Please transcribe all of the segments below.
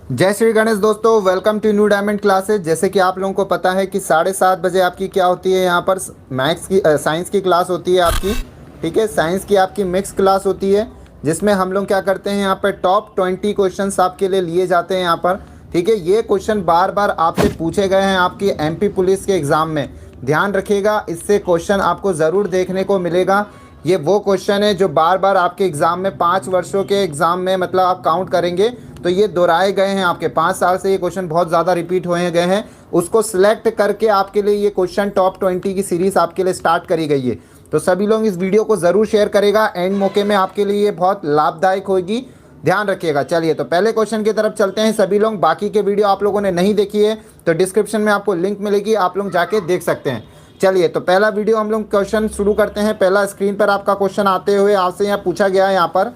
जय श्री गणेश दोस्तों, welcome to New Diamond Classes. जैसे कि आप लोगों को पता है कि 7:30 बजे आपकी क्या होती है, यहाँ पर मैथ्स की साइंस की क्लास होती है आपकी। ठीक है, साइंस की आपकी मिक्स क्लास होती है, जिसमें हम लोग क्या करते हैं, यहाँ पर टॉप 20 क्वेश्चंस आपके लिए लिए जाते हैं यहाँ पर। ठीक है, ये क्वेश्चन बार बार आपसे पूछे गए हैं आपकी एमपी पुलिस के एग्ज़ाम में। ध्यान रखिएगा, इससे क्वेश्चन आपको ज़रूर देखने को मिलेगा। ये वो क्वेश्चन है जो बार बार आपके एग्ज़ाम में 5 वर्षों के एग्ज़ाम में, मतलब आप काउंट करेंगे तो ये दोहराए गए हैं। आपके 5 साल से ये क्वेश्चन बहुत ज़्यादा रिपीट हुए गए हैं। उसको सिलेक्ट करके आपके लिए ये क्वेश्चन टॉप 20 की सीरीज़ आपके लिए स्टार्ट करी गई है। तो सभी लोग इस वीडियो को ज़रूर शेयर करेगा, एंड मौके में आपके लिए ये बहुत लाभदायक होगी। ध्यान रखिएगा। चलिए तो पहले क्वेश्चन की तरफ चलते हैं सभी लोग। बाकी के वीडियो आप लोगों ने नहीं देखी है तो डिस्क्रिप्शन में आपको लिंक मिलेगी, आप लोग जाके देख सकते हैं। चलिए तो पहला वीडियो हम लोग क्वेश्चन शुरू करते हैं। पहला स्क्रीन पर आपका क्वेश्चन आते हुए आपसे यहाँ पूछा गया है यहाँ पर।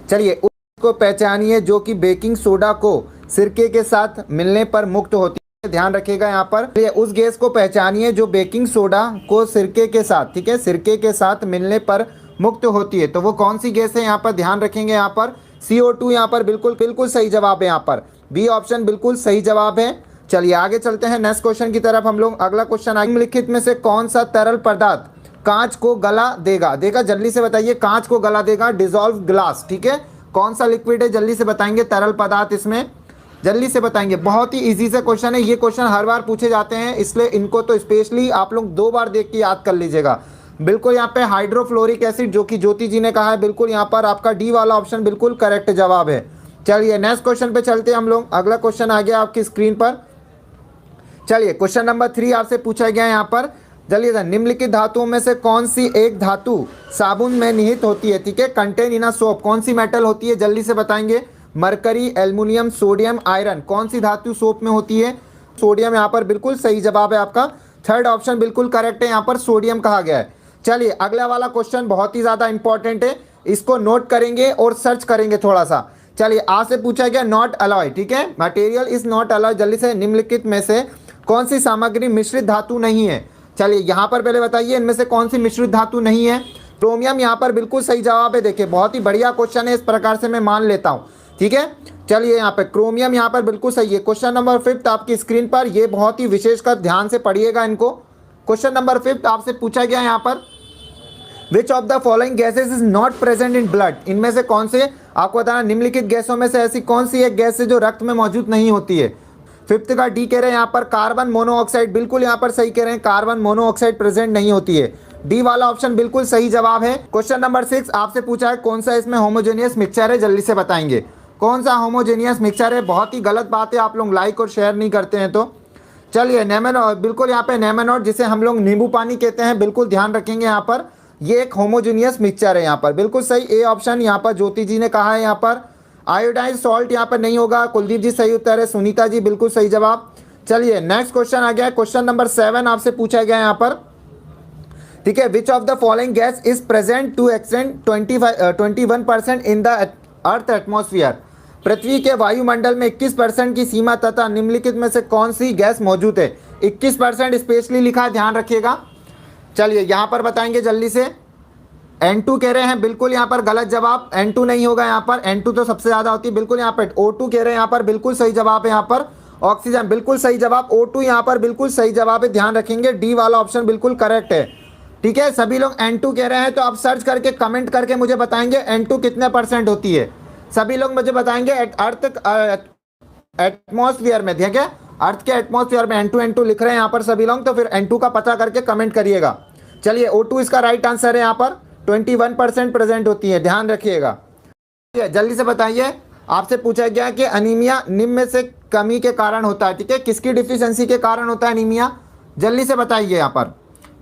चलिए, उसको पहचानिए जो कि बेकिंग सोडा को सिरके के साथ मिलने पर मुक्त होती है। ध्यान रखिएगा यहाँ पर, चलिए उस गैस को पहचानिए जो बेकिंग सोडा को सिरके के साथ, ठीक है, सिरके के साथ मिलने पर मुक्त होती है। तो वो कौन सी गैस है यहाँ पर, ध्यान रखेंगे यहाँ पर CO2 यहाँ पर बिल्कुल बिल्कुल सही जवाब है। यहाँ पर बी ऑप्शन बिल्कुल सही जवाब है। चलिए आगे चलते हैं नेक्स्ट क्वेश्चन की तरफ हम लोग। अगला क्वेश्चन, निम्नलिखित में से कौन सा तरल पदार्थ कांच को गला देगा? जल्दी से बताइए, कांच को गला देगा, डिजॉल्व ग्लास। ठीक है, कौन सा लिक्विड है, जल्दी से बताएंगे, तरल पदार्थ इसमें जल्दी से बताएंगे। बहुत ही इजी से क्वेश्चन है, ये क्वेश्चन हर बार पूछे जाते हैं, इसलिए इनको तो स्पेशली आप लोग 2 बार देख के याद कर लीजिएगा। बिल्कुल यहाँ पे हाइड्रोफ्लोरिक एसिड, जो कि ज्योति जी ने कहा है, बिल्कुल यहाँ पर आपका डी वाला ऑप्शन बिल्कुल करेक्ट जवाब है। चलिए नेक्स्ट क्वेश्चन पे चलते हैं हम लोग। अगला क्वेश्चन आ गया आपकी स्क्रीन पर। चलिए क्वेश्चन नंबर 3 आपसे पूछा गया है यहाँ पर। चलिए, निम्नलिखित धातुओं में से कौन सी एक धातु साबुन में निहित होती है? ठीक है, कंटेन इन अ सोप। कौन सी मेटल होती है, जल्दी से बताएंगे। Mercury, aluminium, sodium, iron. कौन सी धातु सोप में होती है? सोडियम यहाँ पर बिल्कुल सही जवाब है आपका। थर्ड ऑप्शन बिल्कुल करेक्ट है, यहाँ पर सोडियम कहा गया है। चलिए अगला वाला क्वेश्चन बहुत ही ज़्यादा इंपॉर्टेंट है, इसको नोट करेंगे और सर्च करेंगे थोड़ा सा। चलिए आज से पूछा गया नॉट अलॉय, ठीक है, मटेरियल इज नॉट अलॉय। जल्दी से, निम्नलिखित में से कौन सी सामग्री मिश्रित धातु नहीं है? चलिए यहाँ पर पहले बताइए, इनमें से कौन सी मिश्रित धातु नहीं है? क्रोमियम यहाँ पर बिल्कुल सही जवाब है। देखिए बहुत ही बढ़िया क्वेश्चन है, इस प्रकार से मैं मान लेता हूँ। ठीक है, चलिए यहाँ पे क्रोमियम यहाँ पर बिल्कुल सही है। क्वेश्चन नंबर 5 आपकी स्क्रीन पर, ये बहुत ही विशेषकर ध्यान से पढ़िएगा इनको। क्वेश्चन नंबर 5 आपसे पूछा गया यहाँ पर, विच of the following gases is not present in blood? इनमें से कौन से, आपको बताना, निम्नलिखित गैसों में से ऐसी कौन सी एक गैस है जो रक्त में मौजूद नहीं होती है? 5th का डी कह रहे हैं यहाँ पर कार्बन मोनोऑक्साइड। बिल्कुल यहाँ पर सही कह रहे हैं, कार्बन मोनोऑक्साइड प्रेजेंट नहीं होती है। डी वाला ऑप्शन बिल्कुल सही जवाब है। क्वेश्चन नंबर 6 आपसे पूछा है, कौन सा इसमें होमोजेनियस मिक्सचर है? जल्दी से बताएंगे कौन सा होमोजेनियस मिक्सचर है। बहुत ही गलत बात है, आप लोग लाइक और शेयर नहीं करते हैं तो। चलिए नेमेनो, बिल्कुल यहाँ पे नेमेनोट, जिसे हम लोग नींबू पानी कहते हैं, बिल्कुल ध्यान रखेंगे यहाँ पर, ये एक होमोजेनियस मिक्सचर है। यहाँ पर बिल्कुल सही ए ऑप्शन यहाँ पर ज्योति जी ने कहा है। यहाँ पर आयोडाइज सॉल्ट यहाँ पर नहीं होगा। कुलदीप जी सही उत्तर है, सुनीता जी बिल्कुल सही जवाब। चलिए नेक्स्ट क्वेश्चन आ गया है, क्वेश्चन नंबर 7 आपसे पूछा गया है यहाँ पर। ठीक है, which of the following gas is present to extend 21% in the earth atmosphere? पृथ्वी के वायुमंडल में 21% की सीमा तथा निम्नलिखित में से कौन सी गैस मौजूद है? 21% स्पेशली लिखा है, ध्यान रखिएगा। चलिए यहाँ पर बताएंगे जल्दी से। N2 कह रहे हैं, बिल्कुल यहाँ पर गलत जवाब, N2 नहीं होगा यहाँ पर, N2 तो सबसे ज़्यादा होती है। बिल्कुल यहाँ पर O2 कह रहे हैं, यहाँ पर बिल्कुल सही जवाब है। यहाँ पर ऑक्सीजन बिल्कुल सही जवाब, O2 यहाँ पर बिल्कुल सही जवाब है। ध्यान रखेंगे, डी वाला ऑप्शन बिल्कुल करेक्ट है। ठीक है, सभी लोग N2 कह रहे हैं, तो आप सर्च करके कमेंट करके मुझे बताएंगे N2 कितने % होती है। सभी लोग मुझे बताएंगे अर्थ एटमॉस्फेयर में, ठीक है, अर्थ के एटमॉस्फेयर में N2 लिख रहे हैं यहाँ पर सभी लोग, तो फिर N2 का पता करके कमेंट करिएगा। चलिए O2 इसका राइट आंसर है। यहाँ पर 21% प्रेजेंट होती है, ध्यान रखिएगा। जल्दी से बताइए, आपसे पूछा गया कि अनीमिया निम्न में से कमी के कारण होता है। ठीक है, किसकी डिफिशियंसी के कारण होता है अनीमिया? जल्दी से बताइए। यहाँ पर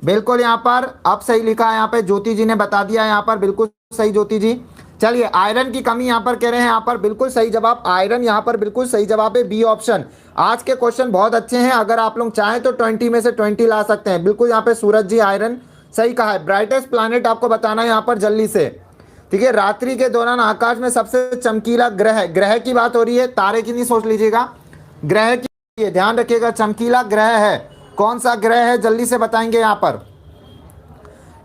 बिल्कुल यहाँ पर अब सही लिखा है, यहाँ पे ज्योति जी ने बता दिया है, यहाँ पर बिल्कुल सही ज्योति जी। चलिए आयरन की कमी यहाँ पर कह रहे हैं, यहाँ पर बिल्कुल सही जवाब, आयरन यहाँ पर बिल्कुल सही जवाब है, बी ऑप्शन। आज के क्वेश्चन बहुत अच्छे हैं, अगर आप लोग चाहें तो 20 में से 20 ला सकते हैं। बिल्कुल यहाँ पे सूरज जी आयरन सही कहा है। ब्राइटेस्ट प्लैनेट आपको बताना है यहाँ पर जल्दी से। ठीक है, रात्रि के दौरान आकाश में सबसे चमकीला ग्रह, ग्रह की बात हो रही है, तारे की नहीं सोच लीजिएगा, ग्रह की ध्यान रखिएगा। चमकीला ग्रह है, कौन सा ग्रह है, जल्दी से बताएंगे यहाँ पर।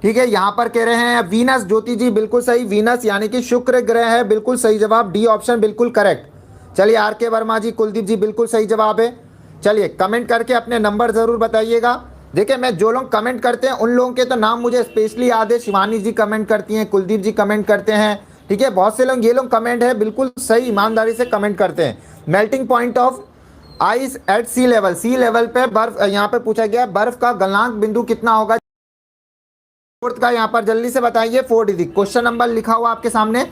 ठीक है, यहाँ पर कह रहे हैं वीनस, ज्योति जी बिल्कुल सही, वीनस यानी कि शुक्र ग्रह है, बिल्कुल सही जवाब, डी ऑप्शन बिल्कुल करेक्ट। चलिए आर के वर्मा जी, कुलदीप जी, बिल्कुल सही जवाब है। चलिए कमेंट करके अपने नंबर ज़रूर बताइएगा। देखिए मैं जो लोग कमेंट करते हैं उन लोगों के तो नाम मुझे स्पेशली याद है। शिवानी जी कमेंट करती हैं, कुलदीप जी कमेंट करते हैं, ठीक है। बहुत से लोग, ये लोग कमेंट है बिल्कुल सही ईमानदारी से कमेंट करते हैं। Melting point of ice at sea level, sea level पे बर्फ, यहाँ पे पूछा गया बर्फ का गलनांक बिंदु कितना होगा। फोर्थ का यहाँ पर जल्दी से बताइए, 4 डिग्री। क्वेश्चन नंबर लिखा हुआ आपके सामने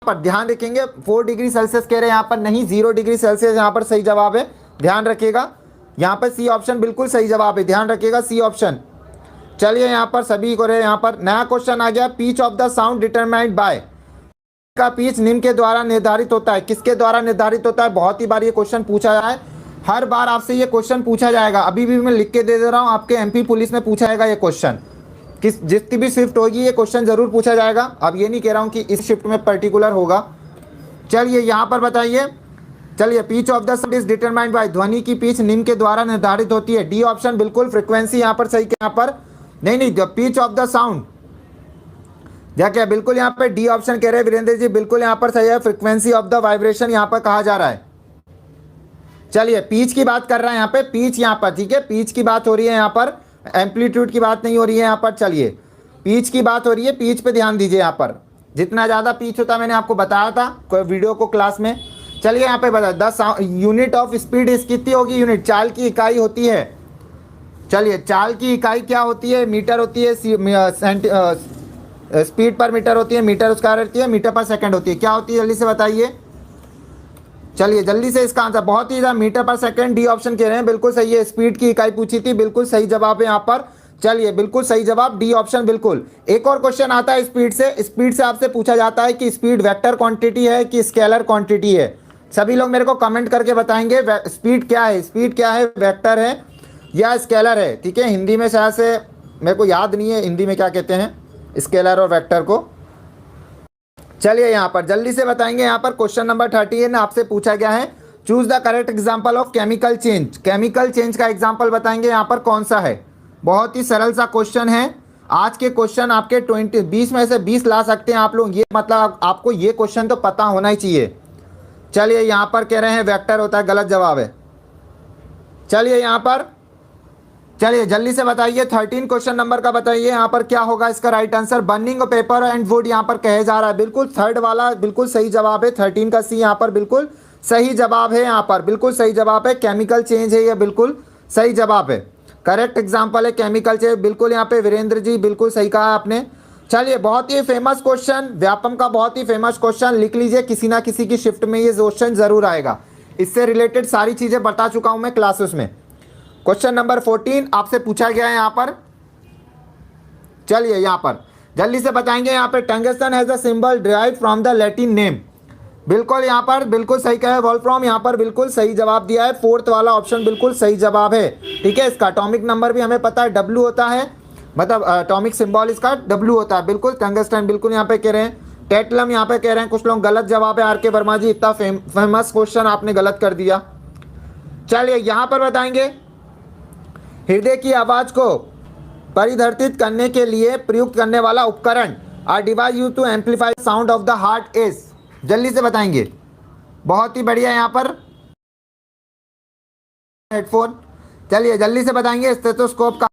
पर ध्यान रखेंगे, 4 डिग्री सेल्सियस कह रहे हैं यहाँ पर, नहीं 0 डिग्री सेल्सियस यहाँ पर सही जवाब है, ध्यान रखिएगा। यहाँ पर सी ऑप्शन बिल्कुल सही जवाब है, ध्यान रखिएगा सी ऑप्शन। चलिए यहाँ पर सभी को रहे, यहाँ पर नया क्वेश्चन आ गया, pitch of the sound determined by, का पिच निम्न के द्वारा निर्धारित होता है, किसके द्वारा निर्धारित होता है। बहुत ही बार ये क्वेश्चन पूछा जाए, हर बार आपसे ये क्वेश्चन पूछा जाएगा। अभी भी मैं लिख के दे रहा हूँ, आपके एमपी पुलिस में पूछा जाएगा ये क्वेश्चन, किस जितनी भी शिफ्ट होगी ये क्वेश्चन जरूर पूछा जाएगा। अब ये नहीं कह रहा हूँ कि इस शिफ्ट में पर्टिकुलर होगा। चलिए यहाँ पर बताइए, चलिए pitch of the sound is determined by, ध्वनि की पिच निम्न के द्वारा निर्धारित होती है। डी ऑप्शन बिल्कुल, फ्रीक्वेंसी यहाँ पर सही, यहाँ पर नहीं the pitch of the sound, क्या बिल्कुल यहाँ पे डी ऑप्शन कह रहे हैं वीरेंद्र जी, बिल्कुल यहाँ पर सही है, फ्रीक्वेंसी ऑफ द वाइब्रेशन यहाँ पर कहा जा रहा है। चलिए पिच की बात कर रहा है यहाँ पे, पिच यहाँ पर, ठीक है, पिच की बात हो रही है यहाँ पर, एम्पलीट्यूड की बात नहीं हो रही है यहाँ पर। चलिए पिच की बात हो रही है, पिच पे ध्यान दीजिए यहाँ पर, जितना ज़्यादा पिच होता है मैंने आपको बताया था कोई वीडियो को क्लास में। चलिए यहाँ पे बता, 10 यूनिट ऑफ स्पीड इस कितनी होगी, यूनिट चाल की इकाई होती है। चलिए चाल की इकाई क्या होती है, मीटर होती है, स्पीड पर मीटर होती है, मीटर स्क्वायर होती है, मीटर पर सेकंड होती है, क्या होती है जल्दी से बताइए। चलिए जल्दी से इसका आंसर, बहुत ही मीटर पर सेकंड, डी ऑप्शन कह रहे हैं, बिल्कुल सही है। स्पीड की इकाई पूछी थी, बिल्कुल सही जवाब है यहाँ पर। चलिए बिल्कुल सही जवाब, डी ऑप्शन बिल्कुल। एक और क्वेश्चन आता है स्पीड से, स्पीड से आपसे पूछा जाता है कि स्पीड वेक्टर क्वांटिटी है कि स्केलर क्वांटिटी है। सभी लोग मेरे को कमेंट करके बताएंगे स्पीड क्या है, स्पीड क्या है, वेक्टर है या स्केलर है, ठीक है। हिंदी में शायद से मेरे को याद नहीं है हिंदी में क्या कहते हैं स्केलर और वेक्टर को। चलिए यहाँ पर जल्दी से बताएंगे, यहाँ पर क्वेश्चन नंबर 13 आपसे पूछा गया है, choose the correct example of chemical change. Chemical change का एग्जांपल बताएंगे यहाँ पर कौन सा है। बहुत ही सरल सा क्वेश्चन है। आज के क्वेश्चन आपके 20 में से 20 ला सकते हैं आप लोग, ये मतलब आपको ये क्वेश्चन तो पता होना ही चाहिए। चलिए यहाँ पर कह रहे हैं वेक्टर होता है, गलत जवाब है। चलिए यहाँ पर, चलिए जल्दी से बताइए 13 क्वेश्चन नंबर का बताइए यहाँ पर क्या होगा इसका right answer. Burning paper and would यहाँ पर कहे जा रहा है, बिल्कुल थर्ड वाला बिल्कुल सही जवाब है। 13 का सी यहाँ पर बिल्कुल सही जवाब है, यहाँ पर बिल्कुल सही जवाब है। केमिकल चेंज है, ये बिल्कुल सही जवाब है, करेक्ट एग्जाम्पल है केमिकल चेंज, बिल्कुल यहाँ पे वीरेंद्र जी बिल्कुल सही कहा आपने। चलिए बहुत ही फेमस क्वेश्चन, व्यापम का बहुत ही फेमस क्वेश्चन, लिख लीजिए किसी ना किसी की शिफ्ट में ये क्वेश्चन जरूर आएगा। इससे रिलेटेड सारी चीजें बता चुका हूं मैं क्लासेस में। क्वेश्चन नंबर 14 आपसे पूछा गया है यहाँ पर। चलिए यहाँ पर जल्दी से बताएंगे, यहाँ पे tungsten has a symbol derived from the Latin name, बिल्कुल यहाँ पर बिल्कुल सही कहा है। वोल्फ्राम यहाँ पर बिल्कुल सही जवाब दिया है, फोर्थ वाला ऑप्शन बिल्कुल सही जवाब है, ठीक है। इसका एटॉमिक नंबर भी हमें पता है डब्ल्यू होता है, मतलब एटॉमिक सिंबल इसका डब्ल्यू होता है, बिल्कुल। टंगस्टन बिल्कुल यहाँ पे कह रहे हैं। टेटलम यहाँ पे कह रहे हैं कुछ लोग, गलत जवाब है। आर के वर्मा जी इतना फेमस क्वेश्चन आपने गलत कर दिया। चलिए यहाँ पर बताएंगे, हृदय की आवाज को परिवर्तित करने के लिए प्रयुक्त करने वाला उपकरण, or device use to amplify sound of the heart is, जल्दी से बताएंगे। बहुत ही बढ़िया यहाँ पर हेडफोन। चलिए जल्दी से बताएंगे, स्टेथोस्कोप का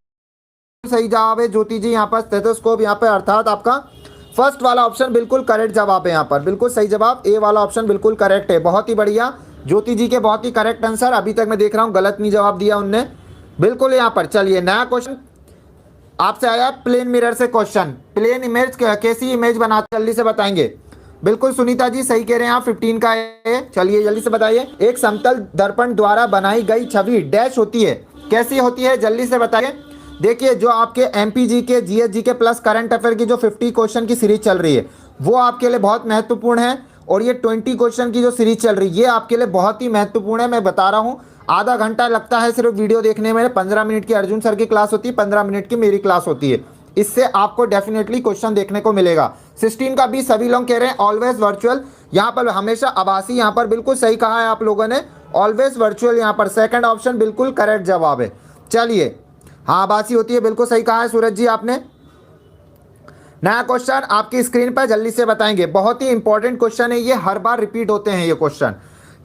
सही जवाब है ज्योति जी यहाँ पर, स्टेथोस्कोप यहाँ पर, अर्थात आपका फर्स्ट वाला ऑप्शन बिल्कुल करेक्ट जवाब है यहाँ पर, बिल्कुल सही जवाब, ए वाला ऑप्शन बिल्कुल करेक्ट है। बहुत ही बढ़िया ज्योति जी के, बहुत ही करेक्ट आंसर। अभी तक मैं देख रहा हूँ गलत नहीं जवाब दिया उनने, बिल्कुल यहाँ पर। चलिए नया क्वेश्चन आपसे आया, प्लेन मिरर से क्वेश्चन, प्लेन इमेज कैसी इमेज बनाते, जल्दी से बताएंगे। बिल्कुल सुनीता जी सही कह रहे हैं आप, 15 का है। चलिए जल्दी से बताइए, एक समतल दर्पण द्वारा बनाई गई छवि डैश होती है, कैसी होती है, जल्दी से बताइए। देखिए जो आपके एमपीजी के, जीएसजी के प्लस करंट अफेयर की जो 50 क्वेश्चन की सीरीज चल रही है वो आपके लिए बहुत महत्वपूर्ण है, और ये 20 क्वेश्चन की जो सीरीज चल रही है ये आपके लिए बहुत ही महत्वपूर्ण है। मैं बता रहा हूँ, आधा घंटा लगता है सिर्फ वीडियो देखने में, 15 मिनट की अर्जुन सर की क्लास होती है, 15 मिनट की मेरी क्लास होती है, इससे आपको डेफिनेटली क्वेश्चन देखने को मिलेगा। 16 का भी सभी लोग कह रहे हैं ऑलवेज वर्चुअल, यहाँ पर हमेशा आभासी, यहाँ पर बिल्कुल सही कहा है आप लोगों ने, ऑलवेज वर्चुअल यहाँ पर सेकंड ऑप्शन बिल्कुल करेक्ट जवाब है। चलिए हाँ आभासी होती है, बिल्कुल सही कहा है सूरज जी आपने। नया क्वेश्चन आपकी स्क्रीन पर, जल्दी से बताएंगे, बहुत ही इंपॉर्टेंट क्वेश्चन है ये, हर बार रिपीट होते हैं ये क्वेश्चन।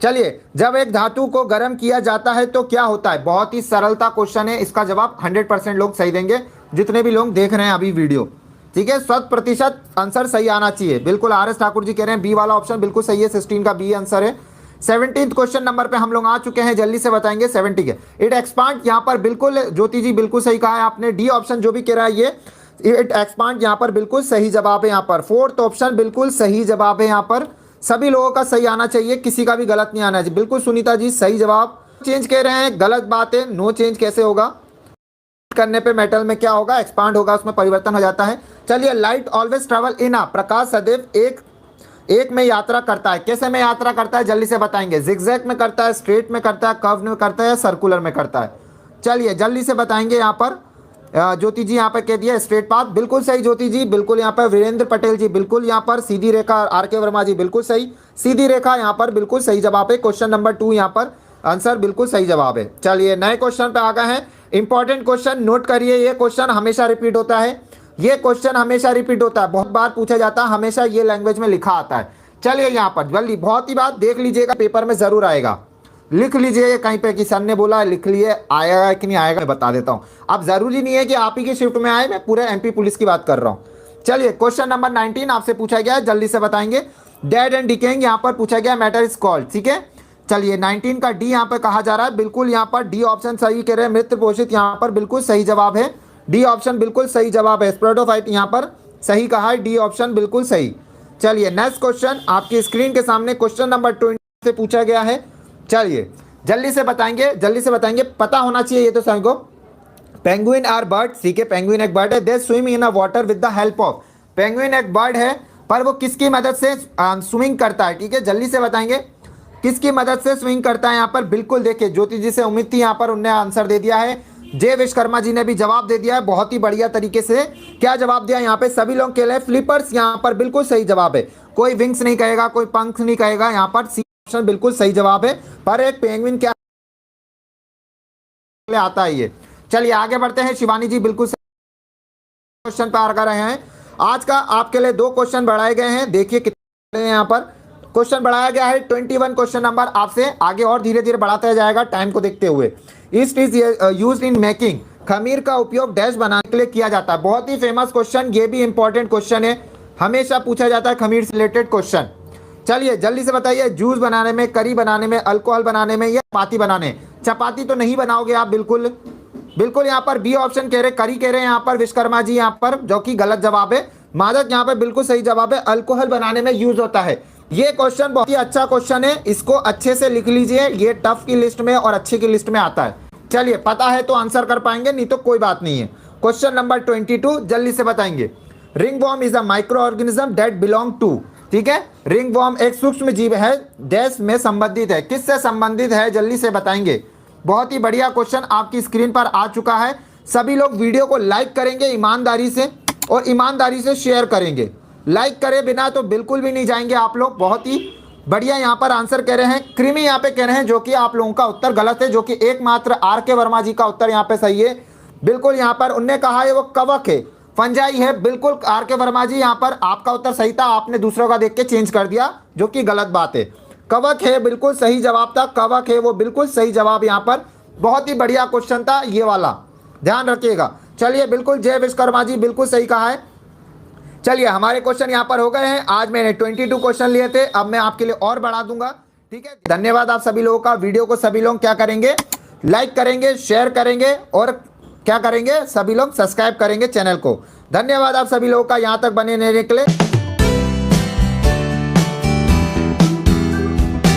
चलिए, जब एक धातु को गर्म किया जाता है तो क्या होता है? बहुत ही सरलता क्वेश्चन है, इसका जवाब 100% लोग सही देंगे, जितने भी लोग देख रहे हैं अभी वीडियो। ठीक है, 100% आंसर सही आना चाहिए। बिल्कुल, आर एस ठाकुर जी कह रहे हैं बी वाला ऑप्शन बिल्कुल सही है, 16 का बी आंसर है। 17th क्वेश्चन नंबर पे हम लोग आ चुके हैं, जल्दी से बताएंगे 70 के। इट एक्सपांड, यहाँ पर बिल्कुल ज्योति जी बिल्कुल सही कहा है आपने, डी ऑप्शन जो भी कह रहा है ये इट एक्सपांड यहाँ पर बिल्कुल सही जवाब है। यहाँ पर 4th ऑप्शन बिल्कुल सही जवाब है। यहाँ पर सभी लोगों का सही आना चाहिए, किसी का भी गलत नहीं आना चाहिए। बिल्कुल सुनीता जी सही जवाब। चेंज कह रहे हैं, गलत बात है, नो चेंज कैसे होगा? करने पे मेटल में क्या होगा? एक्सपांड होगा, उसमें परिवर्तन हो जाता है। चलिए, लाइट ऑलवेज ट्रेवल इन अ, प्रकाश सदैव एक में यात्रा करता है। कैसे में यात्रा करता है जल्दी से बताएंगे? जिगजैग में करता है, स्ट्रेट में करता है, कर्व में करता है या सर्कुलर में करता है? चलिए जल्दी से बताएंगे। यहाँ पर ज्योति जी यहाँ पर कह दिया स्ट्रेट पाथ, बिल्कुल सही ज्योति जी, बिल्कुल। यहाँ पर वीरेंद्र पटेल जी बिल्कुल, यहाँ पर सीधी रेखा, आर के वर्मा जी बिल्कुल सही, सीधी रेखा यहाँ पर बिल्कुल सही जवाब है। क्वेश्चन नंबर 2 यहाँ पर आंसर बिल्कुल सही जवाब है। चलिए नए क्वेश्चन पे आ गए हैं। इंपॉर्टेंट क्वेश्चन नोट करिए, ये क्वेश्चन हमेशा रिपीट होता है, ये क्वेश्चन हमेशा रिपीट होता है, बहुत बार पूछा जाता है, हमेशा ये लैंग्वेज में लिखा आता है। चलिए यहाँ पर जल्दी, बहुत ही बात देख लीजिएगा, पेपर में जरूर आएगा, लिख लीजिए कहीं पे कि सर ने बोला, लिख लिए, आएगा कि नहीं आएगा मैं बता देता हूँ। अब जरूरी नहीं है कि आप ही की शिफ्ट में आए, मैं पूरे एमपी पुलिस की बात कर रहा हूँ। चलिए क्वेश्चन नंबर 19 आपसे पूछा गया है, जल्दी से बताएंगे। डेड एंड डिकेइंग यहाँ पर पूछा गया, मैटर इज कॉल्ड। ठीक है, चलिए 19 का डी यहाँ पर कहा जा रहा है, बिल्कुल यहाँ पर डी ऑप्शन सही कह रहे हैं। मृत पोषित यहाँ पर बिल्कुल सही जवाब है, डी ऑप्शन बिल्कुल सही जवाब है। स्प्रेडोफाइट यहाँ पर सही कहा है, डी ऑप्शन बिल्कुल सही। चलिए नेक्स्ट क्वेश्चन आपकी स्क्रीन के सामने क्वेश्चन नंबर 20 से पूछा गया है। चलिए जल्दी से बताएंगे, जल्दी से बताएंगे, पता होना चाहिए ये तो सभी को। पेंगुइन आर बर्ड, ठीक है, पेंगुइन एक बर्ड है। दे swim in a water with the help of, penguin एक बर्ड है पर वो किसकी मदद से स्विमिंग करता है? ठीक है, जल्दी से बताएंगे किसकी मदद से स्विमिंग करता है। यहाँ पर बिल्कुल देखिए, ज्योति जी से उम्मीद थी, यहाँ पर उन्होंने आंसर दे दिया है। जय विश्वकर्मा जी ने भी जवाब दे दिया है बहुत ही बढ़िया तरीके से। क्या जवाब दिया यहाँ पे? सभी लोग कह रहे हैं फ्लिपर्स, यहाँ पर बिल्कुल सही जवाब है। कोई विंग्स नहीं कहेगा, कोई पंख नहीं कहेगा, यहाँ पर सी ऑप्शन बिल्कुल सही जवाब है। पर एक पेंगुइन क्या आता है ये। चलिए आगे बढ़ते हैं, शिवानी जी बिल्कुल क्वेश्चन पे आ रहे हैं। आज का आपके लिए 2 क्वेश्चन बढ़ाए गए हैं, देखिए कितने यहाँ पर क्वेश्चन बढ़ाया गया है। 21 क्वेश्चन नंबर आपसे आगे और धीरे धीरे बढ़ाता जाएगा टाइम को देखते हुए। East is used in making, खमीर का उपयोग डैश बनाने के लिए किया जाता है। बहुत ही फेमस क्वेश्चन, ये भी इंपॉर्टेंट क्वेश्चन है, हमेशा पूछा जाता है खमीर से रिलेटेड क्वेश्चन। चलिए जल्दी से बताइए, जूस बनाने में, करी बनाने में, अल्कोहल बनाने में या चपाती बनाने? चपाती तो नहीं बनाओगे आप, बिल्कुल बिल्कुल। यहाँ पर बी ऑप्शन कह रहे, करी कह रहे हैं यहाँ पर विश्वकर्मा जी, यहाँ पर जो कि गलत जवाब है। मादक यहाँ पर बिल्कुल सही जवाब है, अल्कोहल बनाने में यूज होता है। ये क्वेश्चन बहुत ही अच्छा क्वेश्चन है, इसको अच्छे से लिख लीजिए, ये टफ की लिस्ट में और अच्छे की लिस्ट में आता है। चलिए पता है तो आंसर कर पाएंगे, नहीं तो कोई बात नहीं है। क्वेश्चन नंबर 22 जल्दी से बताएंगे। Ringworm is a microorganism that belong to, ठीक है, रिंगवॉर्म एक सूक्ष्म जीव है, डैश में संबंधित है, किससे संबंधित है जल्दी से बताएंगे। बहुत ही बढ़िया क्वेश्चन आपकी स्क्रीन पर आ चुका है। सभी लोग वीडियो को लाइक करेंगे ईमानदारी से और ईमानदारी से शेयर करेंगे। लाइक करे बिना तो बिल्कुल भी नहीं जाएंगे आप लोग। बहुत ही बढ़िया यहाँ पर आंसर कह रहे हैं, कृमि यहाँ पे कह रहे हैं, जो कि आप लोगों का उत्तर गलत है, जो कि एकमात्र आर के वर्मा जी का उत्तर यहाँ पे सही है। बिल्कुल यहाँ पर उनने कहा है वो कवक है, फंजाई है। बिल्कुल आर के वर्मा जी, यहाँ पर आपका उत्तर सही था, आपने दूसरों का देख के चेंज कर दिया, जो कि गलत बात है। कवक है बिल्कुल सही जवाब था, कवक है वो बिल्कुल सही जवाब यहाँ पर। बहुत ही बढ़िया क्वेश्चन था ये वाला, ध्यान रखिएगा। चलिए बिल्कुल जय विश्वकर्मा जी बिल्कुल सही कहा है। चलिए हमारे क्वेश्चन यहाँ पर हो गए हैं। आज मैंने 22 क्वेश्चन लिए थे, अब मैं आपके लिए और बढ़ा दूंगा। ठीक है, धन्यवाद आप सभी लोगों का। वीडियो को सभी लोग क्या करेंगे, लाइक करेंगे, शेयर करेंगे और क्या करेंगे, सभी लोग सब्सक्राइब करेंगे चैनल को। धन्यवाद आप सभी लोगों का यहाँ तक बने रहने के लिए।